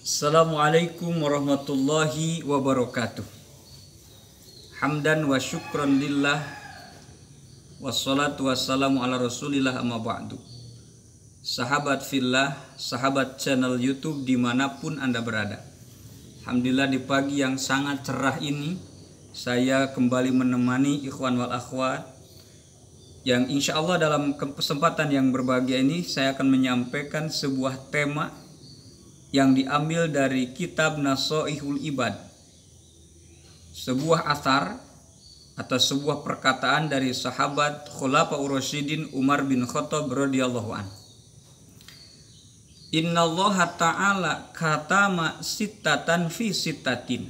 Assalamualaikum warahmatullahi wabarakatuh. Hamdan wa syukran lillah, wassalatu wassalamu ala rasulillah, amma ba'du. Sahabat fillah, sahabat channel YouTube dimanapun Anda berada, alhamdulillah di pagi yang sangat cerah ini saya kembali menemani ikhwan wal akhwat yang insya Allah dalam kesempatan yang berbahagia ini saya akan menyampaikan sebuah tema yang diambil dari kitab Nasoihul Ibad, sebuah athar atau sebuah perkataan dari sahabat Khulafaur Rasyidin Umar bin Khattab radhiyallahu an. Innallaha ta'ala katama sittatan fi sittatin.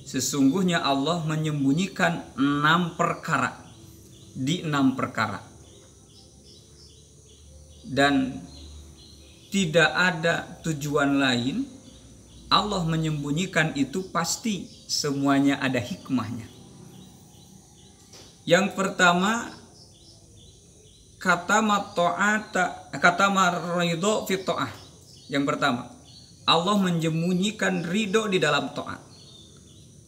Sesungguhnya Allah menyembunyikan 6 perkara di 6 perkara. Dan tidak ada tujuan lain. Allah menyembunyikan itu pasti semuanya ada hikmahnya. Yang pertama, kata ridho fi ta'ah. Yang pertama, Allah menyembunyikan ridho di dalam ta'at.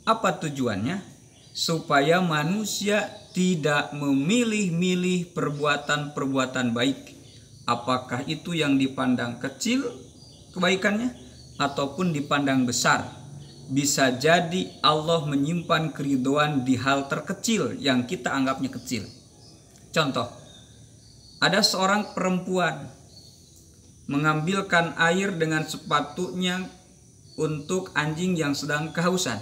Apa tujuannya? Supaya manusia tidak memilih-milih perbuatan-perbuatan baik, apakah itu yang dipandang kecil kebaikannya ataupun dipandang besar. Bisa jadi Allah menyimpan keridhaan di hal terkecil yang kita anggapnya kecil. Contoh, ada seorang perempuan mengambilkan air dengan sepatunya untuk anjing yang sedang kehausan,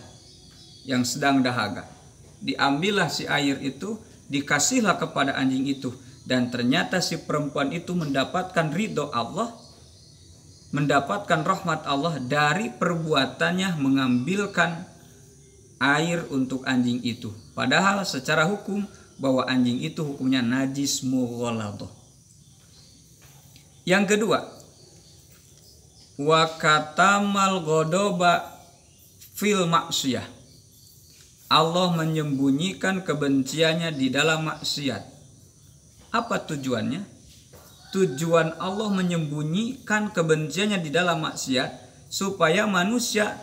yang sedang dahaga. Diambillah si air itu, dikasihlah kepada anjing itu. Dan ternyata si perempuan itu mendapatkan ridho Allah, mendapatkan rahmat Allah dari perbuatannya mengambilkan air untuk anjing itu. Padahal secara hukum bahwa anjing itu hukumnya najis mughaladhah. Yang kedua, wa katamal ghadaba fil maksiyah. Allah menyembunyikan kebenciannya di dalam maksiat. Apa tujuannya? Tujuan Allah menyembunyikan kebenciannya di dalam maksiat supaya manusia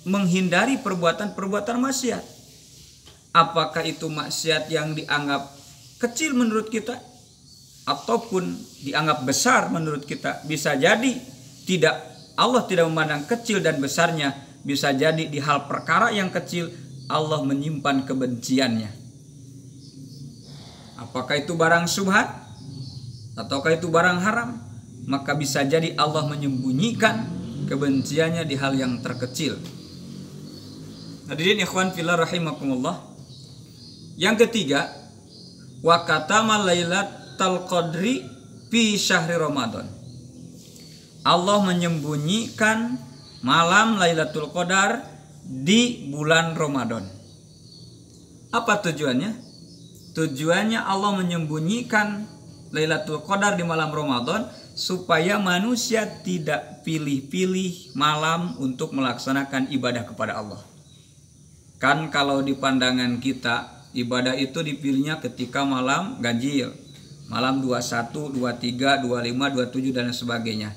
menghindari perbuatan-perbuatan maksiat. Apakah itu maksiat yang dianggap kecil menurut kita ataupun dianggap besar menurut kita? Bisa jadi Allah tidak memandang kecil dan besarnya. Bisa jadi di hal perkara yang kecil Allah menyimpan kebenciannya. Apakah itu barang syubhat ataukah itu barang haram? Maka bisa jadi Allah menyembunyikan kebenciannya di hal yang terkecil. Hadirin ikhwan fillah rahimakumullah. Yang ketiga, wa katama lailatul qadri fi syahri Ramadan. Allah menyembunyikan malam Lailatul Qadar di bulan Ramadan. Apa tujuannya? Tujuannya Allah menyembunyikan Lailatul Qadar di malam Ramadan supaya manusia tidak pilih-pilih malam untuk melaksanakan ibadah kepada Allah. Kan kalau di pandangan kita, ibadah itu dipilihnya ketika malam ganjil, malam 21, 23, 25, 27 dan sebagainya.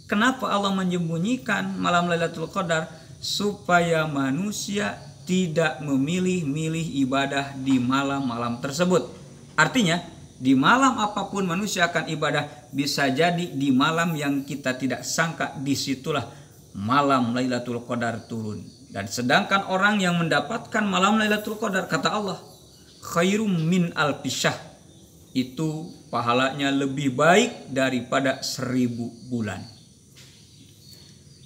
Kenapa Allah menyembunyikan malam Lailatul Qadar? Supaya manusia tidak memilih-milih ibadah di malam-malam tersebut. Artinya, di malam apapun manusia akan ibadah, bisa jadi di malam yang kita tidak sangka, disitulah malam Lailatul Qadar turun. Dan sedangkan orang yang mendapatkan malam Lailatul Qadar, kata Allah, khairum min alfisyahr, itu pahalanya lebih baik daripada 1000 bulan.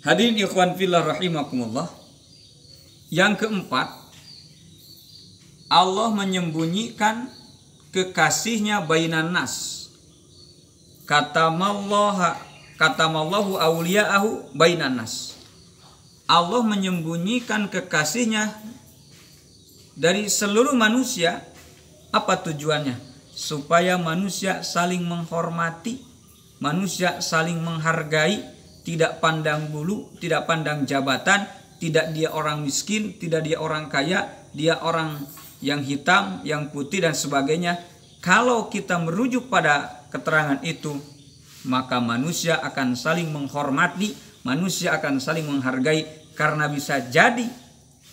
Hadirin ikhwan fillah rahimakumullah. Yang keempat, Allah menyembunyikan kekasihnya bainan nas. Katamallahu awliya'ahu bainan nas. Allah menyembunyikan kekasihnya dari seluruh manusia. Apa tujuannya? Supaya manusia saling menghormati, manusia saling menghargai, tidak pandang bulu, tidak pandang jabatan, tidak dia orang miskin, tidak dia orang kaya, dia orang yang hitam, yang putih dan sebagainya. Kalau kita merujuk pada keterangan itu, maka manusia akan saling menghormati, manusia akan saling menghargai, karena bisa jadi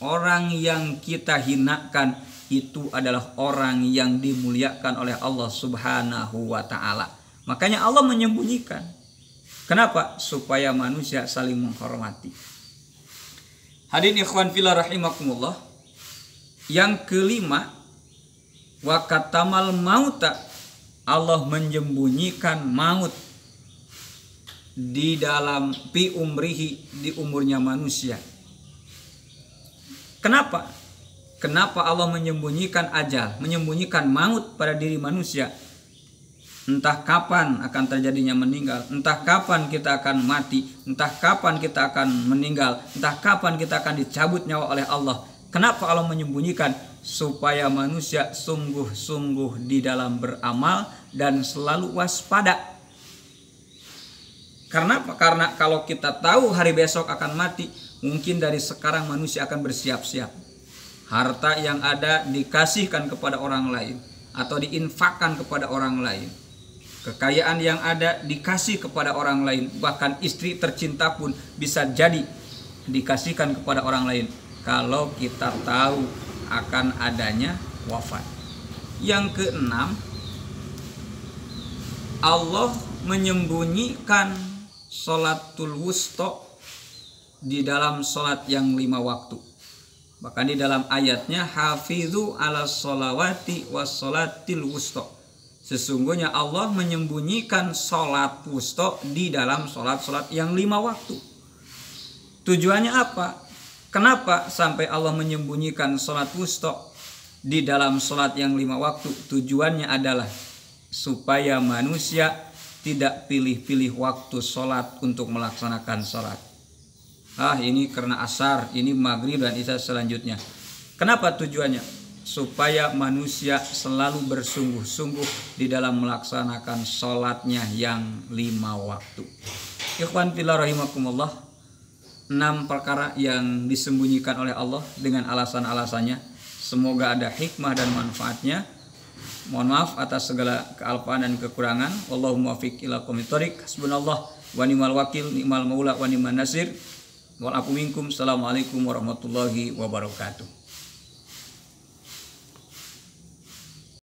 orang yang kita hinakan itu adalah orang yang dimuliakan oleh Allah Subhanahu wa ta'ala. Makanya Allah menyembunyikan. Kenapa? Supaya manusia saling menghormati. Hadirin ikhwan fillah rahimakumullah. Yang kelima, wa katamal mauta, Allah menyembunyikan maut di dalam fi umrihi, di umurnya manusia. Kenapa? Kenapa Allah menyembunyikan ajal, menyembunyikan maut pada diri manusia? Entah kapan akan terjadinya meninggal, entah kapan kita akan mati, entah kapan kita akan meninggal, entah kapan kita akan dicabut nyawa oleh Allah. Kenapa Allah menyembunyikan? Supaya manusia sungguh-sungguh di dalam beramal dan selalu waspada. Karena apa? Karena kalau kita tahu hari besok akan mati, mungkin dari sekarang manusia akan bersiap-siap. Harta yang ada dikasihkan kepada orang lain atau diinfakkan kepada orang lain. Kekayaan yang ada dikasih kepada orang lain. Bahkan istri tercinta pun bisa jadi dikasihkan kepada orang lain kalau kita tahu akan adanya wafat. Yang keenam, Allah menyembunyikan sholatul wusta di dalam sholat yang 5 waktu. Bahkan di dalam ayatnya, hafizu ala sholawati was sholatil wusta. Sesungguhnya Allah menyembunyikan sholat wusta di dalam sholat-sholat yang 5 waktu. Tujuannya apa? Kenapa sampai Allah menyembunyikan sholat wusta di dalam sholat yang 5 waktu? Tujuannya adalah supaya manusia tidak pilih-pilih waktu sholat untuk melaksanakan sholat. Ini karena asar, ini maghrib dan isya selanjutnya. Kenapa tujuannya? Supaya manusia selalu bersungguh-sungguh di dalam melaksanakan sholatnya yang 5 waktu. Ikhwan fillah rahimakumullah, 6 perkara yang disembunyikan oleh Allah dengan alasan-alasannya. Semoga ada hikmah dan manfaatnya. Mohon maaf atas segala kealpaan dan kekurangan. Wallahumma muwaffiq ila aqwamit thoriq. Hasbunallah wa ni'mal wakil, ni'mal maula wa ni'man nasir. Wal afu minkum. Assalamualaikum warahmatullahi wabarakatuh.